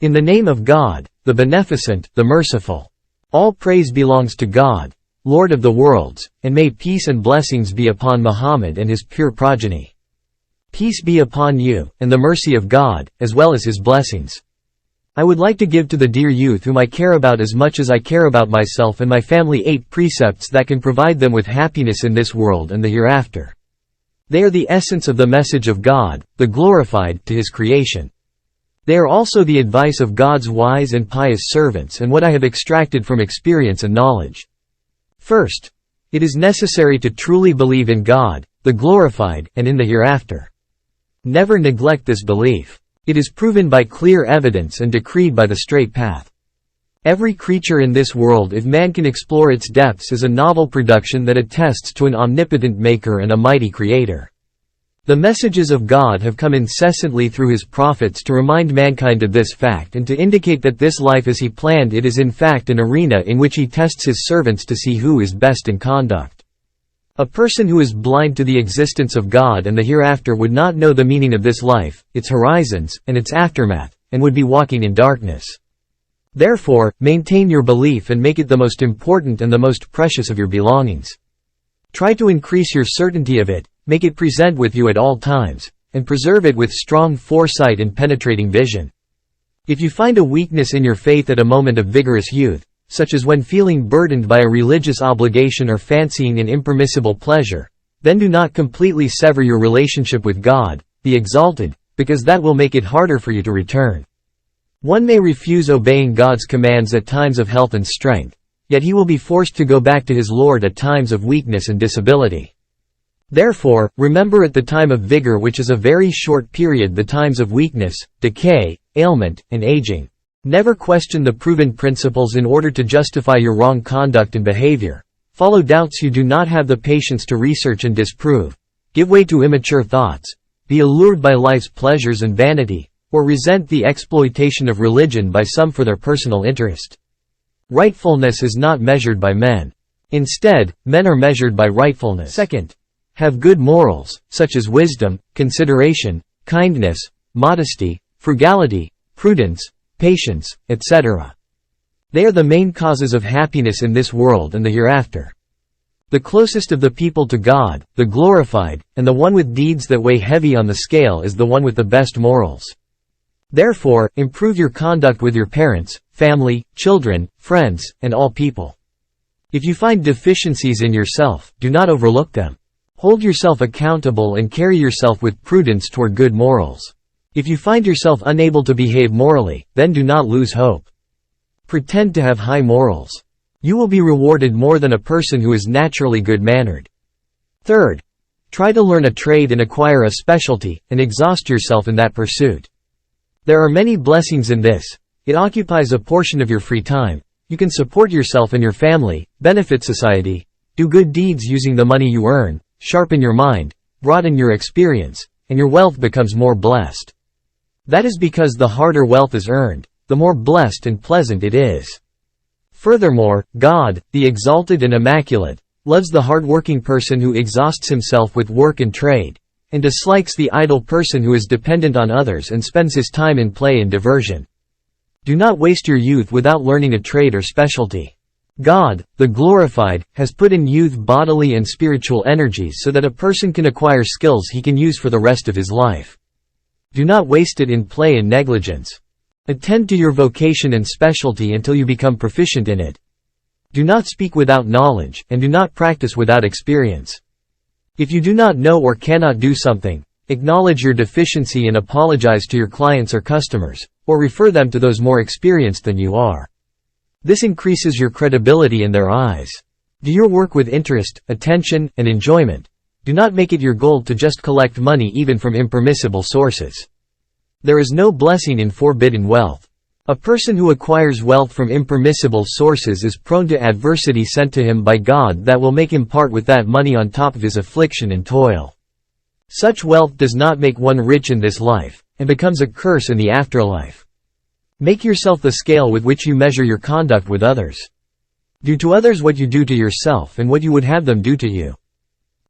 In the name of God, the Beneficent, the Merciful. All praise belongs to God, Lord of the worlds, and may peace and blessings be upon Muhammad and his pure progeny. Peace be upon you, and the mercy of God, as well as his blessings. I would like to give to the dear youth whom I care about as much as I care about myself and my family 8 precepts that can provide them with happiness in this world and the hereafter. They are the essence of the message of God, the glorified, to his creation. They are also the advice of God's wise and pious servants and what I have extracted from experience and knowledge. First, it is necessary to truly believe in God, the glorified, and in the hereafter. Never neglect this belief. It is proven by clear evidence and decreed by the straight path. Every creature in this world, if man can explore its depths, is a novel production that attests to an omnipotent Maker and a mighty Creator. The messages of God have come incessantly through his prophets to remind mankind of this fact and to indicate that this life as he planned it is in fact an arena in which he tests his servants to see who is best in conduct. A person who is blind to the existence of God and the hereafter would not know the meaning of this life, its horizons, and its aftermath, and would be walking in darkness. Therefore, maintain your belief and make it the most important and the most precious of your belongings. Try to increase your certainty of it, make it present with you at all times, and preserve it with strong foresight and penetrating vision. If you find a weakness in your faith at a moment of vigorous youth, such as when feeling burdened by a religious obligation or fancying an impermissible pleasure, then do not completely sever your relationship with God, the Exalted, because that will make it harder for you to return. One may refuse obeying God's commands at times of health and strength, yet he will be forced to go back to his Lord at times of weakness and disability. Therefore, remember at the time of vigor, which is a very short period, the times of weakness, decay, ailment, and aging. Never question the proven principles in order to justify your wrong conduct and behavior. Follow doubts you do not have the patience to research and disprove. Give way to immature thoughts. Be allured by life's pleasures and vanity, or resent the exploitation of religion by some for their personal interest. Rightfulness is not measured by men. Instead, men are measured by rightfulness. Second, have good morals, such as wisdom, consideration, kindness, modesty, frugality, prudence, patience, etc. They are the main causes of happiness in this world and the hereafter. The closest of the people to God, the glorified, and the one with deeds that weigh heavy on the scale is the one with the best morals. Therefore, improve your conduct with your parents, family, children, friends, and all people. If you find deficiencies in yourself, do not overlook them. Hold yourself accountable and carry yourself with prudence toward good morals. If you find yourself unable to behave morally, then do not lose hope. Pretend to have high morals. You will be rewarded more than a person who is naturally good-mannered. Third, try to learn a trade and acquire a specialty, and exhaust yourself in that pursuit. There are many blessings in this. It occupies a portion of your free time. You can support yourself and your family, benefit society, do good deeds using the money you earn, sharpen your mind, broaden your experience, and your wealth becomes more blessed. That is because the harder wealth is earned, the more blessed and pleasant it is. Furthermore, God, the Exalted and Immaculate, loves the hard-working person who exhausts himself with work and trade, and dislikes the idle person who is dependent on others and spends his time in play and diversion. Do not waste your youth without learning a trade or specialty. God, the Glorified, has put in youth bodily and spiritual energies so that a person can acquire skills he can use for the rest of his life. Do not waste it in play and negligence. Attend to your vocation and specialty until you become proficient in it. Do not speak without knowledge, and do not practice without experience. If you do not know or cannot do something, acknowledge your deficiency and apologize to your clients or customers, or refer them to those more experienced than you are. This increases your credibility in their eyes. Do your work with interest, attention, and enjoyment. Do not make it your goal to just collect money even from impermissible sources. There is no blessing in forbidden wealth. A person who acquires wealth from impermissible sources is prone to adversity sent to him by God that will make him part with that money on top of his affliction and toil. Such wealth does not make one rich in this life, and becomes a curse in the afterlife. Make yourself the scale with which you measure your conduct with others. Do to others what you do to yourself and what you would have them do to you.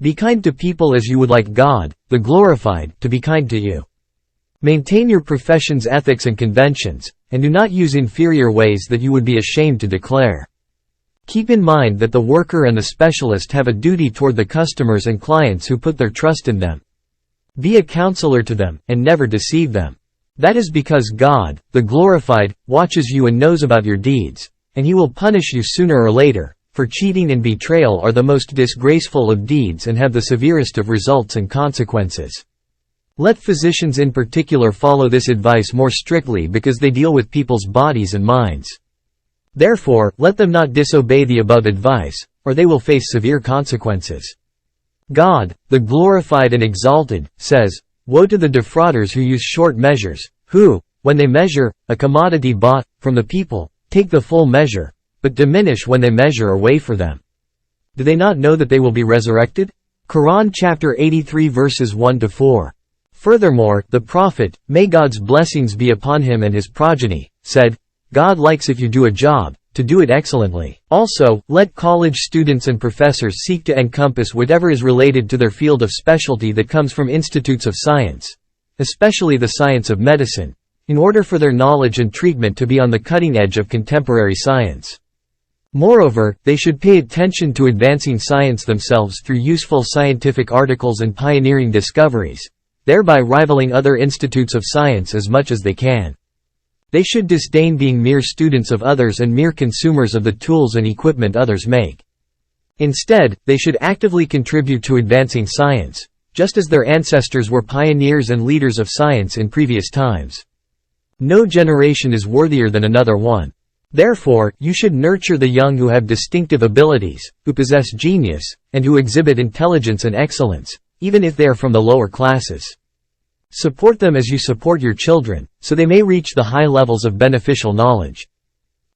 Be kind to people as you would like God, the Glorified, to be kind to you. Maintain your profession's ethics and conventions, and do not use inferior ways that you would be ashamed to declare. Keep in mind that the worker and the specialist have a duty toward the customers and clients who put their trust in them. Be a counselor to them, and never deceive them. That is because God, the glorified, watches you and knows about your deeds, and he will punish you sooner or later, for cheating and betrayal are the most disgraceful of deeds and have the severest of results and consequences. Let physicians in particular follow this advice more strictly because they deal with people's bodies and minds. Therefore, let them not disobey the above advice, or they will face severe consequences. God, the glorified and exalted, says, "Woe to the defrauders who use short measures, who, when they measure a commodity bought from the people, take the full measure, but diminish when they measure or weigh for them. Do they not know that they will be resurrected?" Qur'an chapter 83 verses 1-4. Furthermore, the Prophet, may God's blessings be upon him and his progeny, said, "God likes if you do a job, to do it excellently." Also, let college students and professors seek to encompass whatever is related to their field of specialty that comes from institutes of science, especially the science of medicine, in order for their knowledge and treatment to be on the cutting edge of contemporary science. Moreover, they should pay attention to advancing science themselves through useful scientific articles and pioneering discoveries, thereby rivaling other institutes of science as much as they can. They should disdain being mere students of others and mere consumers of the tools and equipment others make. Instead, they should actively contribute to advancing science, just as their ancestors were pioneers and leaders of science in previous times. No generation is worthier than another one. Therefore, you should nurture the young who have distinctive abilities, who possess genius, and who exhibit intelligence and excellence, even if they are from the lower classes. Support them as you support your children, so they may reach the high levels of beneficial knowledge.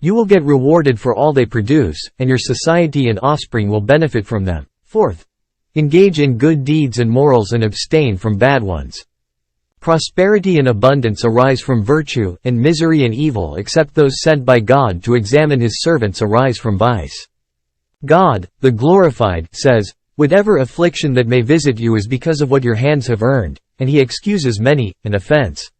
You will get rewarded for all they produce, and your society and offspring will benefit from them. Fourth, engage in good deeds and morals and abstain from bad ones. Prosperity and abundance arise from virtue, and misery and evil except those sent by God to examine his servants arise from vice. God, the glorified, says, "Whatever affliction that may visit you is because of what your hands have earned, and he excuses many an offense."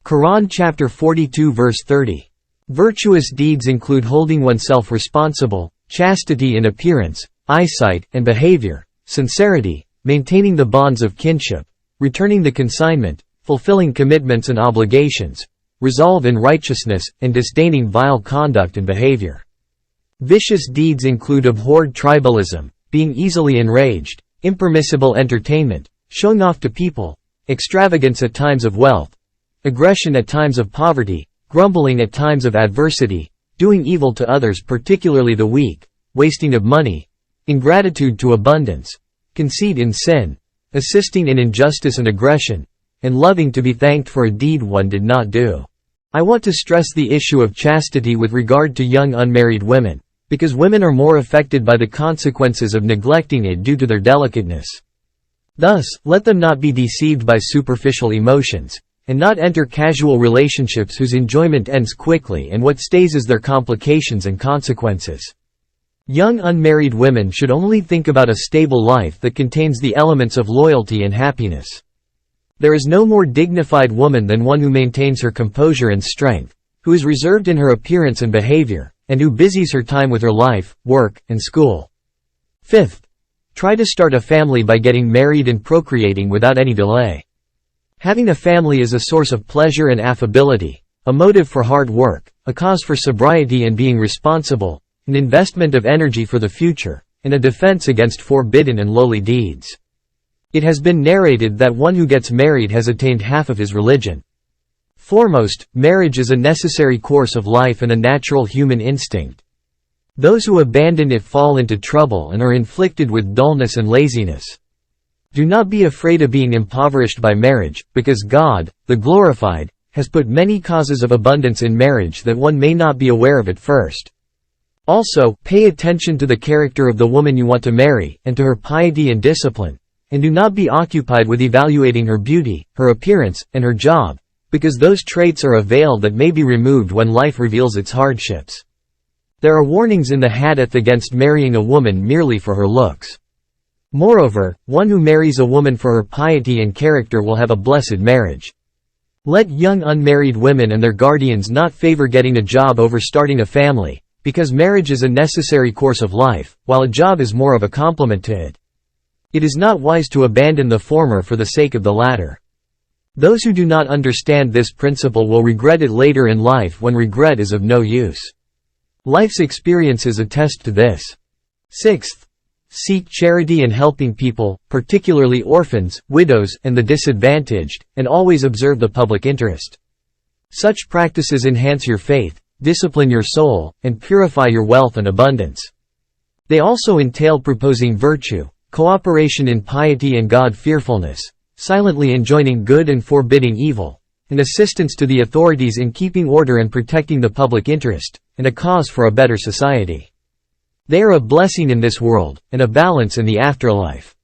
Qur'an chapter 42 verse 30. Virtuous deeds include holding oneself responsible, chastity in appearance, eyesight, and behavior, sincerity, maintaining the bonds of kinship, returning the consignment, fulfilling commitments and obligations, resolve in righteousness, and disdaining vile conduct and behavior. Vicious deeds include abhorred tribalism, being easily enraged, impermissible entertainment, showing off to people, extravagance at times of wealth, aggression at times of poverty, grumbling at times of adversity, doing evil to others particularly the weak, wasting of money, ingratitude to abundance, conceit in sin, assisting in injustice and aggression, and loving to be thanked for a deed one did not do. I want to stress the issue of chastity with regard to young unmarried women, because women are more affected by the consequences of neglecting it due to their delicateness. Thus, let them not be deceived by superficial emotions, and not enter casual relationships whose enjoyment ends quickly and what stays is their complications and consequences. Young unmarried women should only think about a stable life that contains the elements of loyalty and happiness. There is no more dignified woman than one who maintains her composure and strength, who is reserved in her appearance and behavior, and who busies her time with her life, work, and school. Fifth, try to start a family by getting married and procreating without any delay. Having a family is a source of pleasure and affability, a motive for hard work, a cause for sobriety and being responsible, an investment of energy for the future, and a defense against forbidden and lowly deeds. It has been narrated that one who gets married has attained half of his religion. Foremost, marriage is a necessary course of life and a natural human instinct. Those who abandon it fall into trouble and are inflicted with dullness and laziness. Do not be afraid of being impoverished by marriage, because God, the glorified, has put many causes of abundance in marriage that one may not be aware of at first. Also, pay attention to the character of the woman you want to marry, and to her piety and discipline, and do not be occupied with evaluating her beauty, her appearance, and her job, because those traits are a veil that may be removed when life reveals its hardships. There are warnings in the hadith against marrying a woman merely for her looks. Moreover, one who marries a woman for her piety and character will have a blessed marriage. Let young unmarried women and their guardians not favor getting a job over starting a family, because marriage is a necessary course of life, while a job is more of a complement to it. It is not wise to abandon the former for the sake of the latter. Those who do not understand this principle will regret it later in life when regret is of no use. Life's experiences attest to this. Sixth, seek charity and helping people, particularly orphans, widows, and the disadvantaged, and always observe the public interest. Such practices enhance your faith, discipline your soul, and purify your wealth and abundance. They also entail proposing virtue, cooperation in piety and God-fearfulness, silently enjoining good and forbidding evil, and assistance to the authorities in keeping order and protecting the public interest, and a cause for a better society. They are a blessing in this world, and a balance in the afterlife.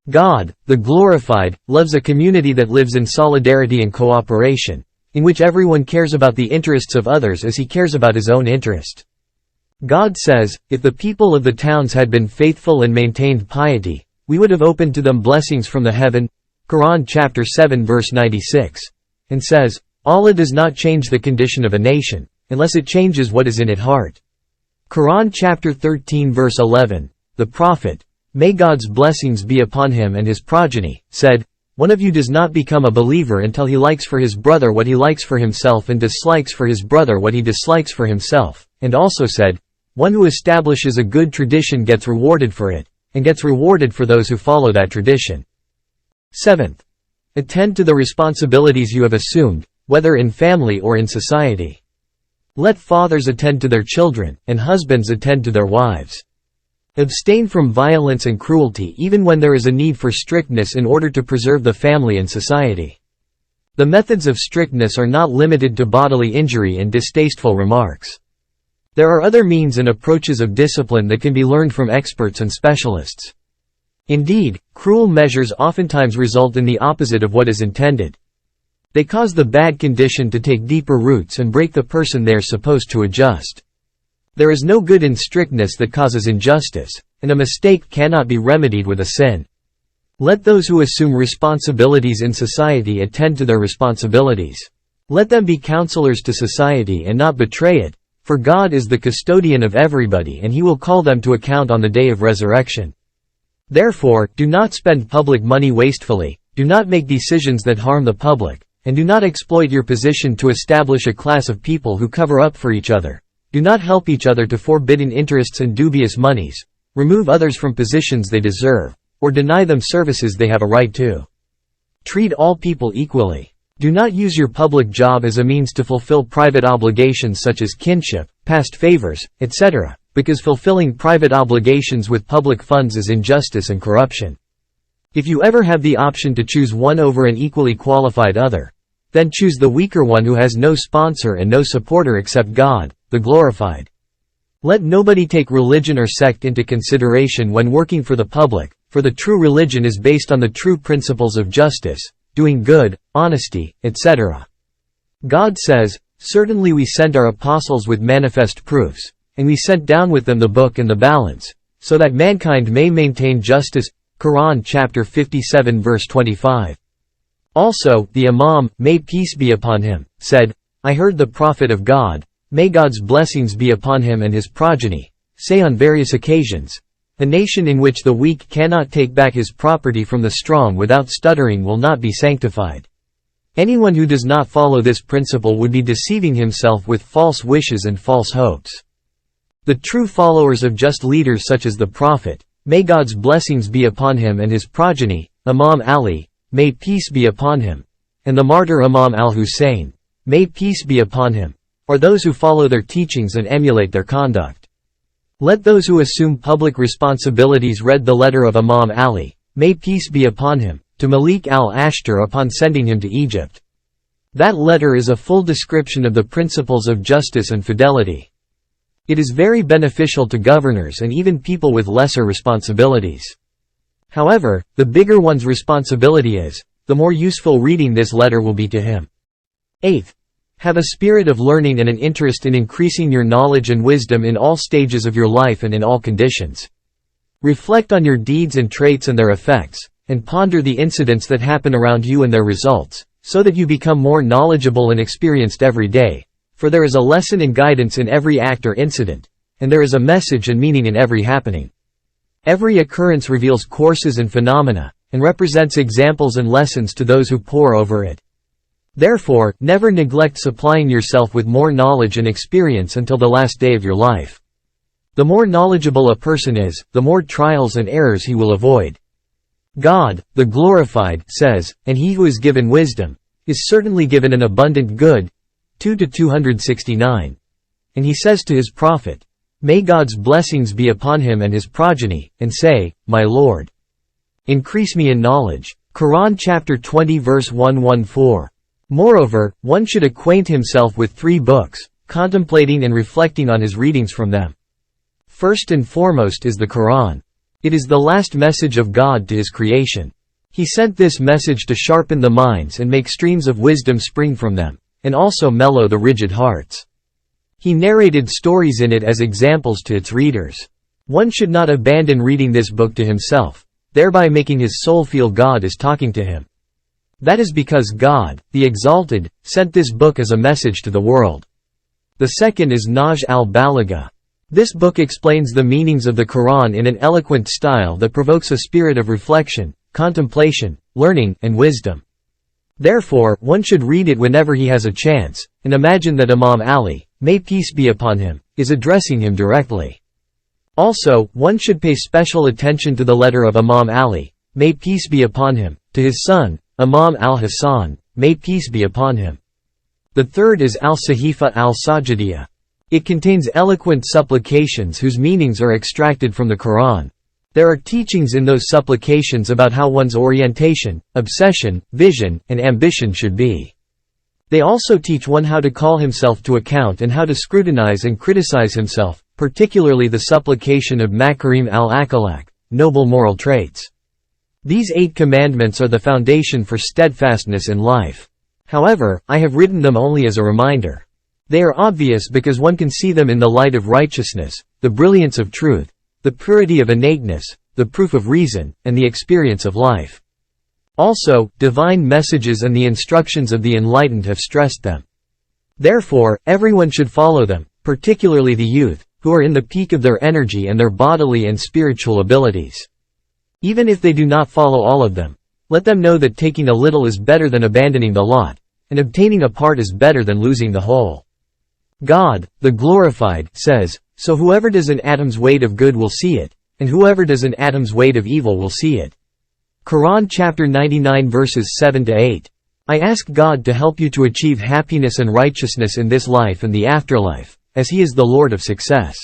God, the glorified, loves a community that lives in solidarity and cooperation, in which everyone cares about the interests of others as he cares about his own interest. God says, if the people of the towns had been faithful and maintained piety, we would have opened to them blessings from the heaven. Qur'an chapter 7 verse 96. And says, Allah does not change the condition of a nation, unless it changes what is in its heart. Qur'an chapter 13 verse 11, the Prophet, may God's blessings be upon him and his progeny, said, one of you does not become a believer until he likes for his brother what he likes for himself and dislikes for his brother what he dislikes for himself, and also said, one who establishes a good tradition gets rewarded for it, and gets rewarded for those who follow that tradition. Seventh, attend to the responsibilities you have assumed, whether in family or in society. Let fathers attend to their children, and husbands attend to their wives. Abstain from violence and cruelty even when there is a need for strictness in order to preserve the family and society. The methods of strictness are not limited to bodily injury and distasteful remarks. There are other means and approaches of discipline that can be learned from experts and specialists. Indeed, cruel measures oftentimes result in the opposite of what is intended. They cause the bad condition to take deeper roots and break the person they are supposed to adjust. There is no good in strictness that causes injustice, and a mistake cannot be remedied with a sin. Let those who assume responsibilities in society attend to their responsibilities. Let them be counselors to society and not betray it, for God is the custodian of everybody and he will call them to account on the day of resurrection. Therefore, do not spend public money wastefully, do not make decisions that harm the public, and do not exploit your position to establish a class of people who cover up for each other. Do not help each other to forbidden interests and dubious monies, remove others from positions they deserve, or deny them services they have a right to. Treat all people equally. Do not use your public job as a means to fulfill private obligations such as kinship, past favors, etc., because fulfilling private obligations with public funds is injustice and corruption. If you ever have the option to choose one over an equally qualified other, then choose the weaker one who has no sponsor and no supporter except God, the glorified. Let nobody take religion or sect into consideration when working for the public, for the true religion is based on the true principles of justice, doing good, honesty, etc. God says, certainly we sent our apostles with manifest proofs, and we sent down with them the book and the balance, so that mankind may maintain justice. Qur'an chapter 57 verse 25. Also, the Imam, may peace be upon him, said, I heard the Prophet of God, may God's blessings be upon him and his progeny, say on various occasions, a nation in which the weak cannot take back his property from the strong without stuttering will not be sanctified. Anyone who does not follow this principle would be deceiving himself with false wishes and false hopes. The true followers of just leaders such as the Prophet, may God's blessings be upon him and his progeny, Imam Ali, may peace be upon him, and the martyr Imam al-Hussein, may peace be upon him, are those who follow their teachings and emulate their conduct. Let those who assume public responsibilities read the letter of Imam Ali, may peace be upon him, to Malik al-Ashtar upon sending him to Egypt. That letter is a full description of the principles of justice and fidelity. It is very beneficial to governors and even people with lesser responsibilities. However, the bigger one's responsibility is, the more useful reading this letter will be to him. 8th. Have a spirit of learning and an interest in increasing your knowledge and wisdom in all stages of your life and in all conditions. Reflect on your deeds and traits and their effects, and ponder the incidents that happen around you and their results, so that you become more knowledgeable and experienced every day, for there is a lesson and guidance in every act or incident, and there is a message and meaning in every happening. Every occurrence reveals courses and phenomena, and represents examples and lessons to those who pore over it. Therefore, never neglect supplying yourself with more knowledge and experience until the last day of your life. The more knowledgeable a person is, the more trials and errors he will avoid. God, the Glorified, says, and he who is given wisdom, is certainly given an abundant good. 2-269. And he says to his prophet, may God's blessings be upon him and his progeny, and say, my Lord, increase me in knowledge. Qur'an chapter 20 verse 114. Moreover, one should acquaint himself with 3 books, contemplating and reflecting on his readings from them. First and foremost is the Qur'an. It is the last message of God to his creation. He sent this message to sharpen the minds and make streams of wisdom spring from them, and also mellow the rigid hearts. He narrated stories in it as examples to its readers. One should not abandon reading this book to himself, thereby making his soul feel God is talking to him. That is because God, the Exalted, sent this book as a message to the world. The second is Nahj al-Balaghah. This book explains the meanings of the Quran in an eloquent style that provokes a spirit of reflection, contemplation, learning, and wisdom. Therefore, one should read it whenever he has a chance, and imagine that Imam Ali, may peace be upon him, is addressing him directly. Also, one should pay special attention to the letter of Imam Ali, may peace be upon him, to his son, Imam al-Hassan, may peace be upon him. The third is al-Sahifah al-Sajjadiyah. It contains eloquent supplications whose meanings are extracted from the Quran. There are teachings in those supplications about how one's orientation, obsession, vision, and ambition should be. They also teach one how to call himself to account and how to scrutinize and criticize himself, particularly the supplication of Makarim al-Akhlaq, noble moral traits. These 8 commandments are the foundation for steadfastness in life. However, I have written them only as a reminder. They are obvious because one can see them in the light of righteousness, the brilliance of truth, the purity of innateness, the proof of reason, and the experience of life. Also, divine messages and the instructions of the enlightened have stressed them. Therefore, everyone should follow them, particularly the youth, who are in the peak of their energy and their bodily and spiritual abilities. Even if they do not follow all of them, let them know that taking a little is better than abandoning the lot, and obtaining a part is better than losing the whole. God, the Glorified, says, so whoever does an atom's weight of good will see it, and whoever does an atom's weight of evil will see it. Quran chapter 99 verses 7-8. I ask God to help you to achieve happiness and righteousness in this life and the afterlife, as He is the Lord of success.